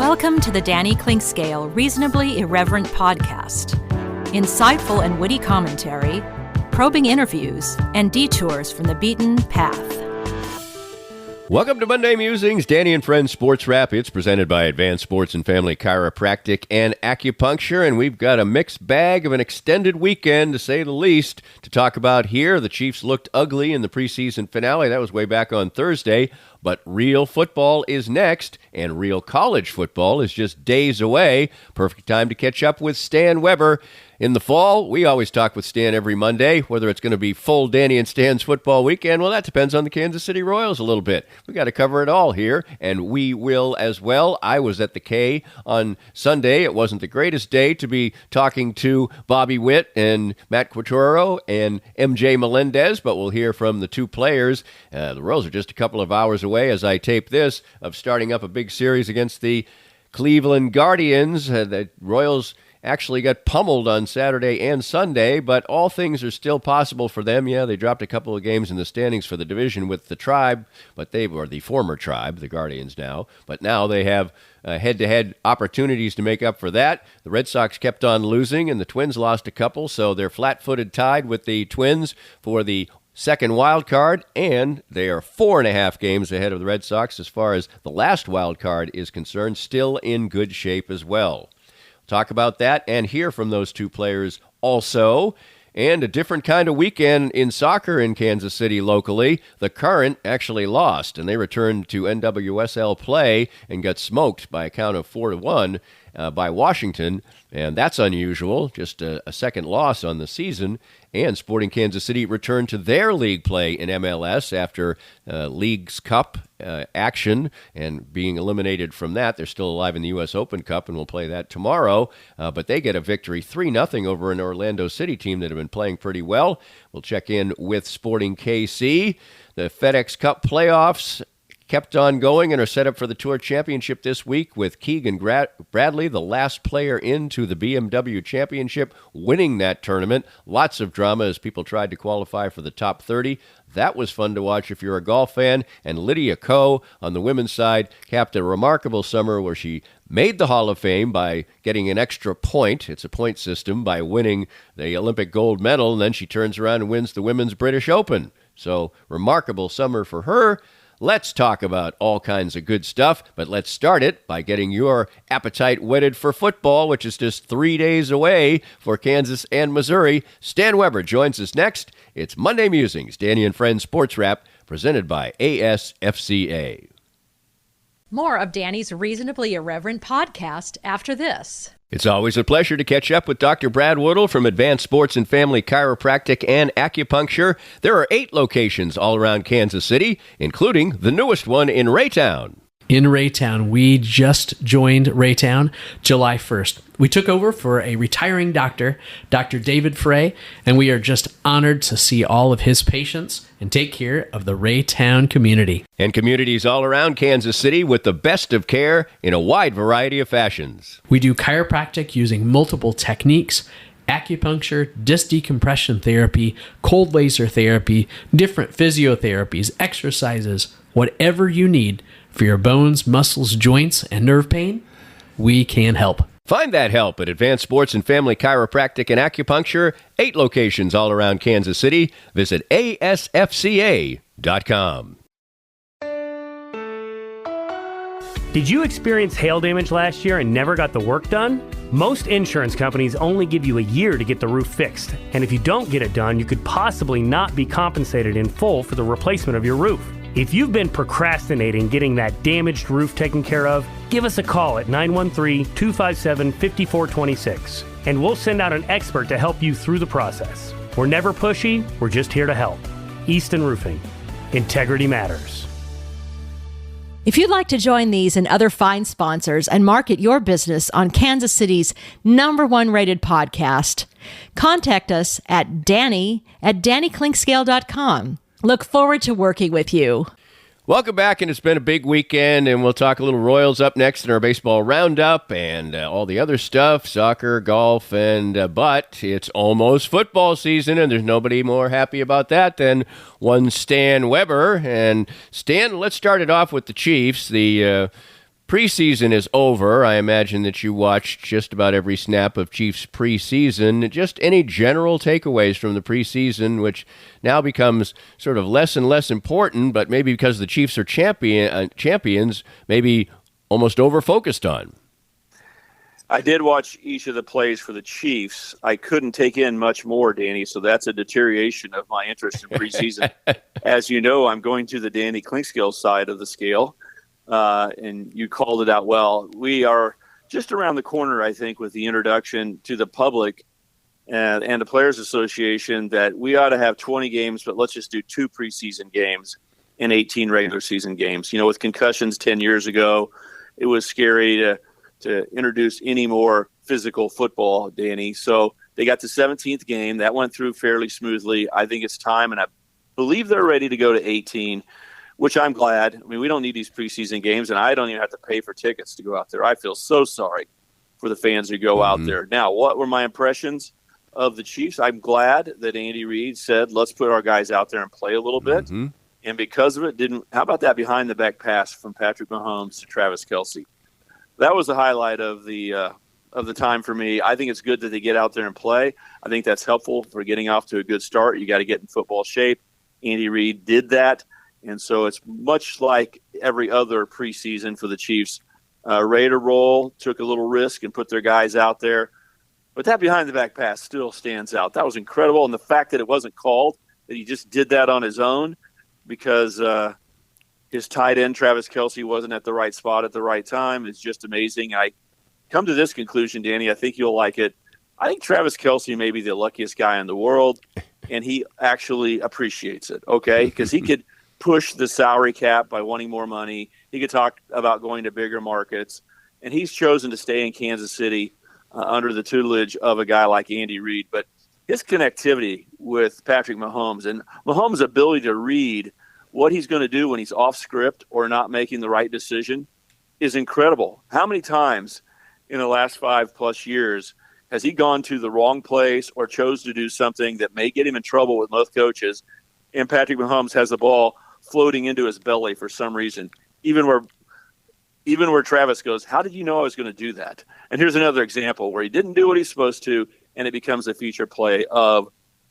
Welcome to the Danny Clinkscale Reasonably Irreverent podcast. Insightful and witty commentary, probing interviews, and detours from the beaten path. Welcome to Monday Musings, Danny and Friends SportsWrap. It's presented by Advanced Sports and Family Chiropractic and Acupuncture, and we've got a mixed bag of an extended weekend, to say the least, to talk about here. The Chiefs looked ugly in the preseason finale. That was way back on Thursday, but real football is next, and real college football is just days away. Perfect time to catch up with Stan Weber. In the fall, we always talk with Stan every Monday, whether it's going to be full Danny and Stan's football weekend. Well, that depends on the Kansas City Royals a little bit. We got to cover it all here, and we will as well. I was at the K on Sunday. It wasn't the greatest day to be talking to Bobby Witt and Matt Quattro and MJ Melendez, but we'll hear from the two players. The Royals are just a couple of hours away as I tape this of starting up a big series against the Cleveland Guardians. The Royals actually got pummeled on Saturday and Sunday, but all things are still possible for them. Yeah, they dropped a couple of games in the standings for the division with the Tribe, but they were the former Tribe, the Guardians now. But now they have head-to-head opportunities to make up for that. The Red Sox kept on losing, and the Twins lost a couple, so they're flat-footed tied with the Twins for the second wild card, and they are 4.5 games ahead of the Red Sox as far as the last wild card is concerned, still in good shape as well. Talk about that and hear from those two players also. And a different kind of weekend in soccer in Kansas City locally. The Current actually lost, and they returned to NWSL play and got smoked by a count of 4-1 by Washington. And that's unusual, just a second loss on the season. And Sporting Kansas City returned to their league play in MLS after Leagues Cup action and being eliminated from that. They're still alive in the U.S. Open Cup, and we'll play that tomorrow. But they get a victory 3-0 over an Orlando City team that have been playing pretty well. We'll check in with Sporting KC. The FedEx Cup playoffs kept on going and are set up for the Tour Championship this week with Keegan Bradley, the last player into the BMW Championship, winning that tournament. Lots of drama as people tried to qualify for the top 30. That was fun to watch if you're a golf fan. And Lydia Ko on the women's side capped a remarkable summer where she made the Hall of Fame by getting an extra point. It's a point system by winning the Olympic gold medal. And then she turns around and wins the Women's British Open. So remarkable summer for her. Let's talk about all kinds of good stuff, but let's start it by getting your appetite whetted for football, which is just 3 days away for Kansas and Missouri. Stan Weber joins us next. It's Monday Musings, Danny and Friends SportsWrap, presented by ASFCA. More of Danny's Reasonably Irreverent podcast after this. It's always a pleasure to catch up with Dr. Brad Woodle from Advanced Sports and Family Chiropractic and Acupuncture. There are 8 locations all around Kansas City, including the newest one in Raytown. In Raytown, we just joined Raytown July 1st. We took over for a retiring doctor, Dr. David Frey, and we are just honored to see all of his patients and take care of the Raytown community. And communities all around Kansas City with the best of care in a wide variety of fashions. We do chiropractic using multiple techniques, acupuncture, disc decompression therapy, cold laser therapy, different physiotherapies, exercises, whatever you need for your bones, muscles, joints, and nerve pain, we can help. Find that help at Advanced Sports and Family Chiropractic and Acupuncture, 8 locations all around Kansas City. Visit ASFCA.com. Did you experience hail damage last year and never got the work done? Most insurance companies only give you a year to get the roof fixed. And if you don't get it done, you could possibly not be compensated in full for the replacement of your roof. If you've been procrastinating getting that damaged roof taken care of, give us a call at 913-257-5426, and we'll send out an expert to help you through the process. We're never pushy, we're just here to help. Easton Roofing. Integrity matters. If you'd like to join these and other fine sponsors and market your business on Kansas City's #1 rated podcast, contact us at danny@dannyclinkscale.com. Look forward to working with you. Welcome back, and it's been a big weekend, and we'll talk a little Royals up next in our baseball roundup and all the other stuff, soccer, golf, and but it's almost football season, and there's nobody more happy about that than one Stan Weber. And Stan, let's start it off with the Chiefs. The preseason is over. I imagine that you watched just about every snap of Chiefs preseason. Just any general takeaways from the preseason, which now becomes sort of less and less important, but maybe because the Chiefs are champions, maybe almost over-focused on. I did watch each of the plays for the Chiefs. I couldn't take in much more, Danny, so that's a deterioration of my interest in preseason. As you know, I'm going to the Danny Klinkskill side of the scale, and you called it out well. We are just around the corner, I think, with the introduction to the public and the Players Association that we ought to have 20 games, but let's just do 2 preseason games and 18 regular season games. You know, with concussions 10 years ago, it was scary to introduce any more physical football, Danny. So they got the 17th game. That went through fairly smoothly. I think it's time, and I believe they're ready to go to 18, which I'm glad. I mean, we don't need these preseason games, and I don't even have to pay for tickets to go out there. I feel so sorry for the fans who go out there. Now, what were my impressions of the Chiefs? I'm glad that Andy Reid said, let's put our guys out there and play a little bit. And because of it, how about that behind-the-back pass from Patrick Mahomes to Travis Kelce? That was the highlight of the time for me. I think it's good that they get out there and play. I think that's helpful for getting off to a good start. You got to get in football shape. Andy Reid did that, and so it's much like every other preseason for the Chiefs. Ready to roll, took a little risk and put their guys out there. But that behind-the-back pass still stands out. That was incredible, and the fact that it wasn't called, that he just did that on his own because his tight end, Travis Kelce, wasn't at the right spot at the right time. It's just amazing. I come to this conclusion, Danny. I think you'll like it. I think Travis Kelce may be the luckiest guy in the world, and he actually appreciates it, okay? Because he could push the salary cap by wanting more money. He could talk about going to bigger markets, and he's chosen to stay in Kansas City under the tutelage of a guy like Andy Reid. But his connectivity with Patrick Mahomes and Mahomes' ability to read what he's going to do when he's off script or not making the right decision is incredible. How many times in the last 5+ years has he gone to the wrong place or chose to do something that may get him in trouble with most coaches, and Patrick Mahomes has the ball floating into his belly for some reason, even where Travis goes, how did you know I was going to do that? And here's another example where he didn't do what he's supposed to, and it becomes a feature play of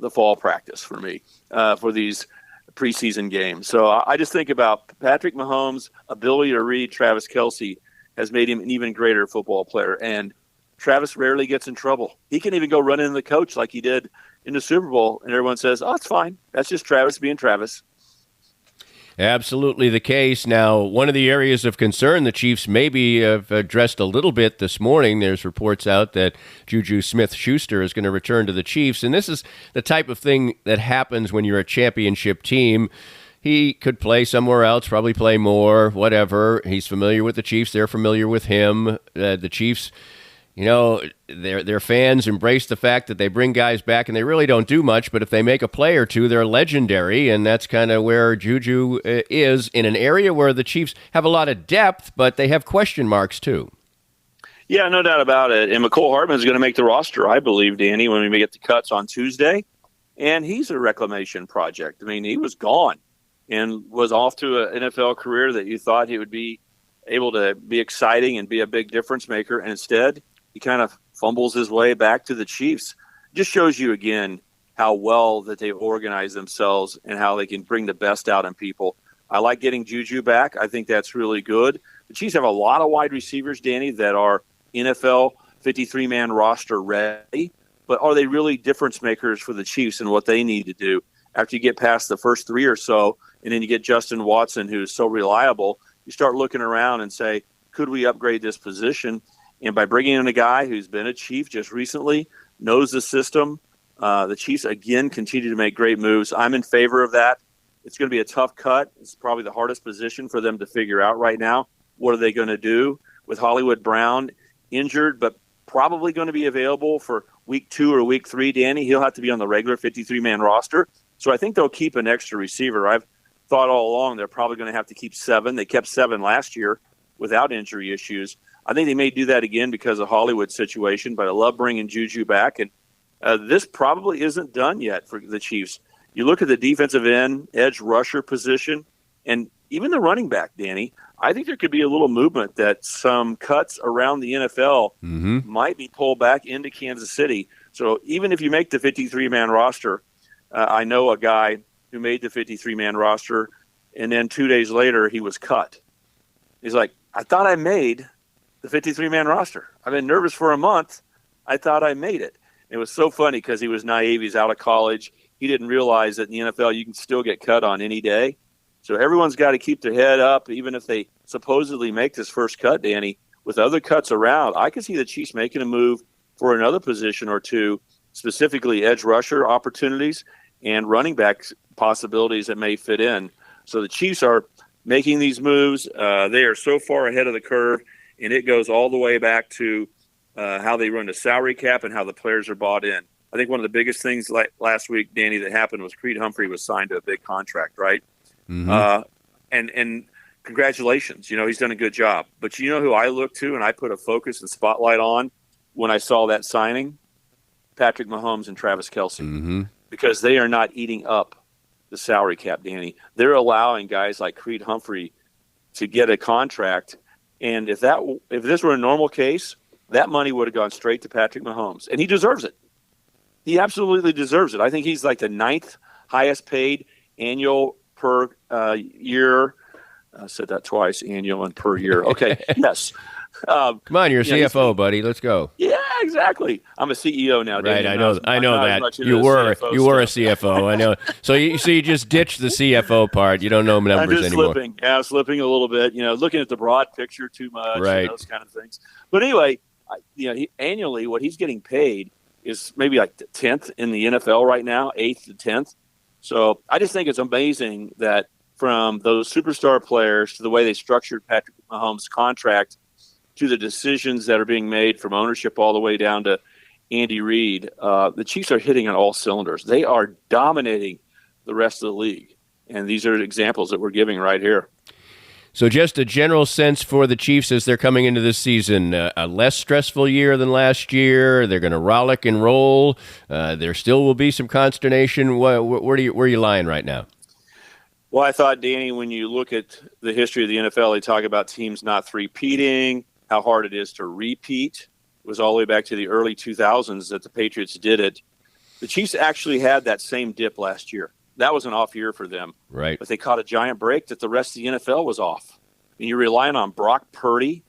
the fall practice for me for these preseason games. So I just think about Patrick Mahomes' ability to read Travis Kelce has made him an even greater football player. And Travis rarely gets in trouble. He can even go run into the coach like he did in the Super Bowl, and everyone says, oh, it's fine. That's just Travis being Travis. Absolutely the case. Now, one of the areas of concern the Chiefs maybe have addressed a little bit this morning, there's reports out that Juju Smith-Schuster is going to return to the Chiefs, and this is the type of thing that happens when you're a championship team. He could play somewhere else, probably play more, whatever. He's familiar with the Chiefs. They're familiar with him. The Chiefs, you know, their fans embrace the fact that they bring guys back and they really don't do much, but if they make a play or two, they're legendary, and that's kind of where Juju is in an area where the Chiefs have a lot of depth, but they have question marks too. Yeah, no doubt about it. And McCole Hardman is going to make the roster, I believe, Danny, when we get the cuts on Tuesday, and he's a reclamation project. I mean, he was gone and was off to an NFL career that you thought he would be able to be exciting and be a big difference maker, and instead he kind of fumbles his way back to the Chiefs. Just shows you again how well that they've organized themselves and how they can bring the best out in people. I like getting Juju back. I think that's really good. The Chiefs have a lot of wide receivers, Danny, that are NFL 53-man roster ready, but are they really difference makers for the Chiefs and what they need to do? After you get past the first 3 or so, and then you get Justin Watson, who's so reliable, you start looking around and say, could we upgrade this position? And by bringing in a guy who's been a Chief just recently, knows the system, the Chiefs, again, continue to make great moves. I'm in favor of that. It's going to be a tough cut. It's probably the hardest position for them to figure out right now. What are they going to do with Hollywood Brown injured, but probably going to be available for week 2 or week 3, Danny? He'll have to be on the regular 53-man roster. So I think they'll keep an extra receiver. I've thought all along they're probably going to have to keep 7. They kept 7 last year without injury issues. I think they may do that again because of Hollywood's situation, but I love bringing Juju back. And this probably isn't done yet for the Chiefs. You look at the defensive end, edge rusher position, and even the running back, Danny. I think there could be a little movement that some cuts around the NFL might be pulled back into Kansas City. So even if you make the 53-man roster, I know a guy who made the 53-man roster, and then 2 days later he was cut. He's like, I thought I made the 53-man roster. I've been nervous for a month. I thought I made it. It was so funny because he was naive. He's out of college. He didn't realize that in the NFL you can still get cut on any day. So everyone's got to keep their head up, even if they supposedly make this first cut, Danny. With other cuts around, I could see the Chiefs making a move for another position or two, specifically edge rusher opportunities and running back possibilities that may fit in. So the Chiefs are making these moves. They are so far ahead of the curve, and it goes all the way back to how they run the salary cap and how the players are bought in. I think one of the biggest things like last week, Danny, that happened was Creed Humphrey was signed to a big contract, right? And congratulations, he's done a good job. But you know who I look to and I put a focus and spotlight on when I saw that signing? Patrick Mahomes and Travis Kelce. Because they are not eating up the salary cap, Danny. They're allowing guys like Creed Humphrey to get a contract. And if this were a normal case, that money would have gone straight to Patrick Mahomes. And he deserves it. He absolutely deserves it. I think he's like the 9th highest paid annual per year. I said that twice, annual and per year. Okay, yes. Come on, you're a CFO, buddy. Let's go. Yeah, exactly. I'm a CEO now, right? Daniel. I know that. You were a CFO. I know. So you just ditched the CFO part. You don't know numbers I'm just anymore. Slipping. Yeah, I'm slipping a little bit. Looking at the broad picture too much. Right. Those kind of things. But anyway, annually, what he's getting paid is maybe like the 10th in the NFL right now, 8th to 10th. So I just think it's amazing that from those superstar players to the way they structured Patrick Mahomes' contract to the decisions that are being made from ownership all the way down to Andy Reid, the Chiefs are hitting on all cylinders. They are dominating the rest of the league. And these are examples that we're giving right here. So just a general sense for the Chiefs as they're coming into this season, a less stressful year than last year. They're going to rollick and roll. There still will be some consternation. Where are you lying right now? Well, I thought, Danny, when you look at the history of the NFL, they talk about teams not three-peating, how hard it is to repeat. It was all the way back to the early 2000s that the Patriots did it. The Chiefs actually had that same dip last year. That was an off year for them. Right. But they caught a giant break that the rest of the NFL was off. And you're relying on Brock Purdy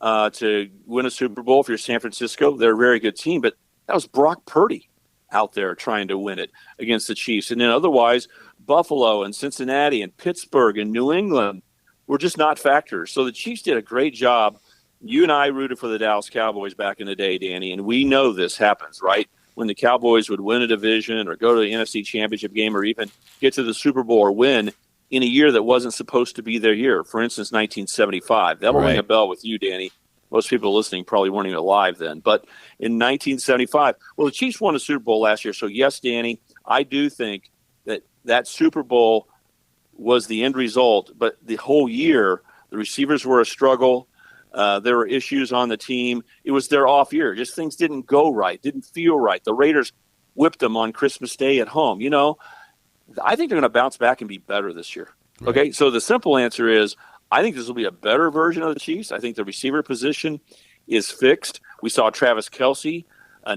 to win a Super Bowl if you're San Francisco. They're a very good team, but that was Brock Purdy out there trying to win it against the Chiefs. And then otherwise, Buffalo and Cincinnati and Pittsburgh and New England were just not factors. So the Chiefs did a great job. You and I rooted for the Dallas Cowboys back in the day, Danny, and we know this happens, right? When the Cowboys would win a division or go to the NFC Championship game or even get to the Super Bowl or win in a year that wasn't supposed to be their year. For instance, 1975. That'll ring a bell with you, Danny. Most people listening probably weren't even alive then. But in 1975, well, the Chiefs won a Super Bowl last year. So, yes, Danny, I do think that Super Bowl was the end result. But the whole year, the receivers were a struggle. There were issues on the team. It was their off year. Just things didn't go right, didn't feel right. The Raiders whipped them on Christmas Day at home. I think they're going to bounce back and be better this year. Right. Okay, so the simple answer is I think this will be a better version of the Chiefs. I think the receiver position is fixed. We saw Travis Kelce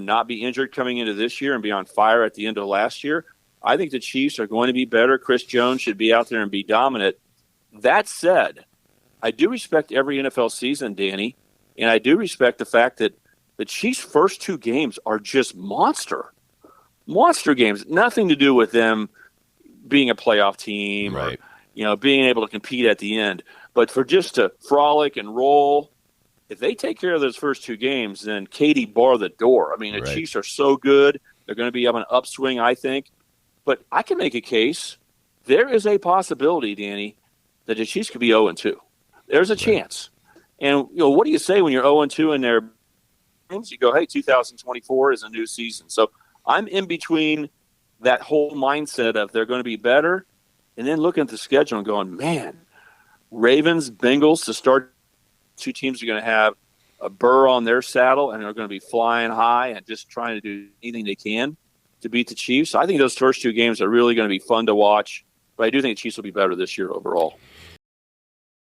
not be injured coming into this year and be on fire at the end of last year. I think the Chiefs are going to be better. Chris Jones should be out there and be dominant. That said, I do respect every NFL season, Danny, and I do respect the fact that the Chiefs' first two games are just monster games. Nothing to do with them being a playoff team or being able to compete at the end. But for just to frolic and roll, if they take care of those first two games, then Katie bar the door. I mean, the Chiefs are so good. They're going to be on an upswing, I think. But I can make a case. There is a possibility, Danny, that the Chiefs could be 0-2. There's a chance. And, what do you say when you're 0-2 in their games? You go, hey, 2024 is a new season. So I'm in between that whole mindset of they're going to be better and then looking at the schedule and going, man, Ravens, Bengals to start. Two teams are going to have a burr on their saddle and are going to be flying high and just trying to do anything they can to beat the Chiefs. I think those first two games are really going to be fun to watch. But I do think the Chiefs will be better this year overall.